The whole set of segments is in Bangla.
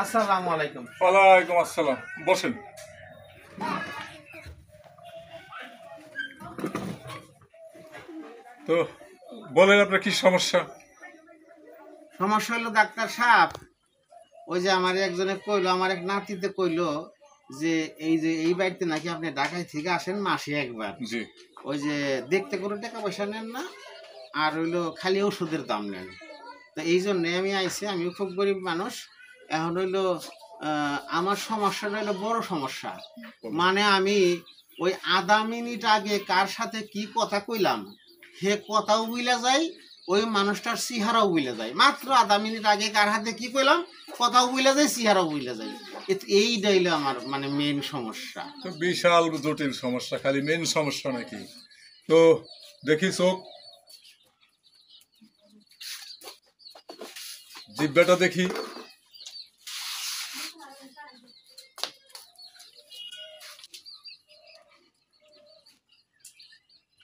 আসসালামু আলাইকুম। ওয়ালাইকুম আসসালাম, বসেন। তো বলেন আপনার কি সমস্যা? সমস্যা হলো ডাক্তার সাহেব, ওই যে আমার একজনে কইলো, আমার এক নাতিতে কইলো যে এই বাড়িতে নাকি আপনি ঢাকায় থেকে আসেন মাসে একবার। জি। ওই যে দেখতে কোনো টাকা পয়সা নেন না, আর হইলো খালি ওষুধের দাম নেন। তো এই জন্যে আমি আইছি, আমিও খুব গরিব মানুষ। এখন হইলো আমার সমস্যাটা হইলো বড় সমস্যা। মানে আমি ওই আধা মিনিট আগে কার সাথে কি কথা কইলাম সে কথাও বুইলা যায়, ওই মানুষটার চেহারাও বুইলা যায়। মাত্র আধা মিনিট আগে কার হাতে কি কইলাম কথাও বুইলা যায়, চেহারাও বুইলা যায়। এইটাই হইলো আমার মানে মেন সমস্যা। তো বিশাল জটিল সমস্যা, খালি মেন সমস্যা নাকি? তো দেখি চোখ, জিব্বাটা দেখি।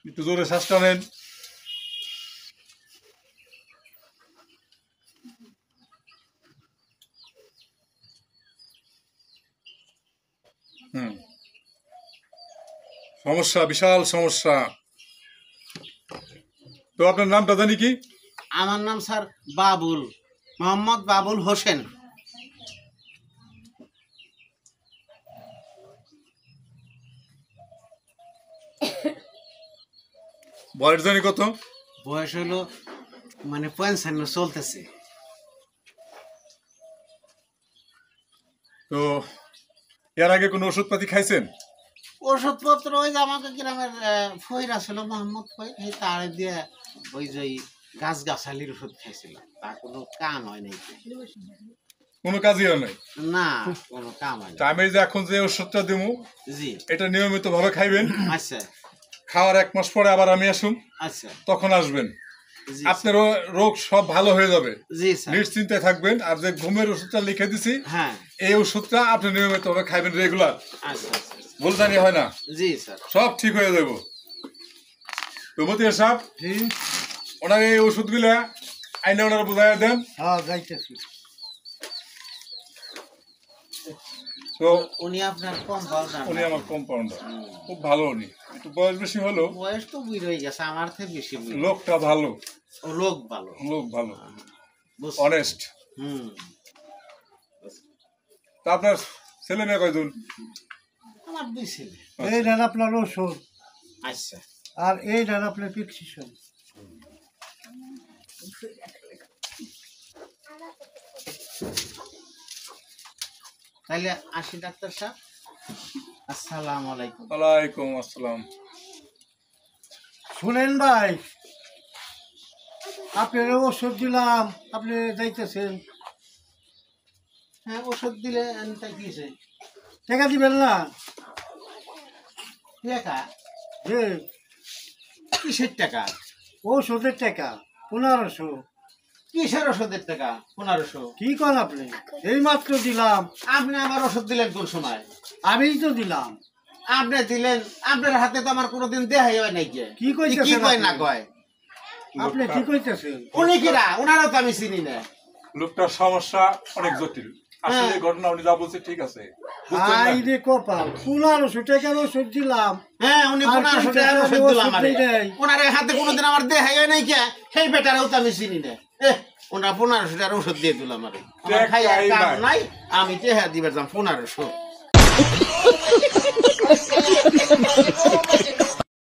একটু জোরে শ্বাসটা নেন। সমস্যা, বিশাল সমস্যা। তো আপনার নামটা জানি কি? আমার নাম স্যার বাবুল, মোহাম্মদ বাবুল হোসেন। বয়স জানি কত? বয়স হলো মানে 55 চলতেছে। তো এর আগে কোনো ওষুধপাতি খাইছেন? ওষুধপত্র ওই যে আমাকে গ্রামের ফইর আসলো মোহাম্মদ ফইর, এই তার দিয়ে ওই যে গাছ গাছালির ওষুধ খাইছিল, তা কোনো কাম হয় নাই। কোনো কাজই হয় নাই? না, কোনো কাম হয় না। আমি যে এখন যে ওষুধটা দেবো জি এটা নিয়মিত ভাবে খাইবেন। আচ্ছা খাওয়ার 1 মাস পরে আবার আমি আসুন, আচ্ছা। তখন আসবেন। জি আপনার রোগ সব ভালো হয়ে যাবে, জি স্যার। নিশ্চিন্তে থাকবেন। আর যে ঘুমের ওষুধটা লিখে দিছি, হ্যাঁ এই ওষুধটা আপনি নিয়মিত ভাবে খাইবেন, রেগুলার। আচ্ছা আচ্ছা। ভুল জানি হয় না, জি স্যার। সব ঠিক হয়ে যাবো। তো মতিয়া সাহেব, ওনার এই ওষুধগুলা আইনে ওনারা বুঝাই দেন। হ্যাঁ যাইতেছি। তো উনি আপনার কম্পাউন্ডার? উনি আমার কম্পাউন্ডার, খুব ভালো। উনি একটু বয়স বেশি হলো, বয়স তো বুড়ি হয়ে গেছে, আমার থেকে বেশি বুড়ি। লোকটা ভালো, ও লোক ভালো, লোক ভালো, বুঝছি। অনেস্ট। হুম। তা আপনার ছেলে মেয়ে কয়জন? আমার 2 ছেলে। এই নেন আপনার ওষুধ, আচ্ছা আর এই নেন আপনার প্রেসক্রিপশন। তাহলে আসি ডাক্তার সাহেব, আসসালামু আলাইকুম। ওয়ালাইকুম আসসালাম। শুনেন ভাই, আপনার ওষুধ দিলাম, আপনি যাইতেছেন, হ্যাঁ ওষুধ দিলে আনতে কিছে টাকা দিবেন না? টাকা? যে কিসের টাকা? ওষুধের টাকা 1500। কিসের ওষুধের টাকা 1500? কি করেন আপনি? এই মাত্র দিলাম। আপনি আমার ওষুধ দিলেন কোন সময়? আমিই তো দিলাম। আপনি দিলেন, আপনার হাতে তো আমার কোনোদিন দেখাই হয় নাই। কি কইতেছেন কি কয় না আপনি? কয়? আপনি কি কইতেছেন? উনি কিরা? ওনারও তো আমি চিনি না। লোকটার সমস্যা অনেক জটিল। আসলে এই ঘটনা উনি যা বলছে ঠিক আছে, বুঝছেন না? আই রে কপাল, 1500 টাকার ওষুধ দিলাম। হ্যাঁ উনি আর 1500 কইতেছে টাকার ওষুধ আমি দিলাম। ওষুধ দেই নাই। ওনার হাতে কোনোদিন আমার দেখাই হয় নাই কে? সেই বেটারও তো আমি চিনি না। ওনার 1500 টাকার ওষুধ দিয়ে দিলাম। আমার খাই আর কাম নাই, আমি টেহা দিবার যাম 1500।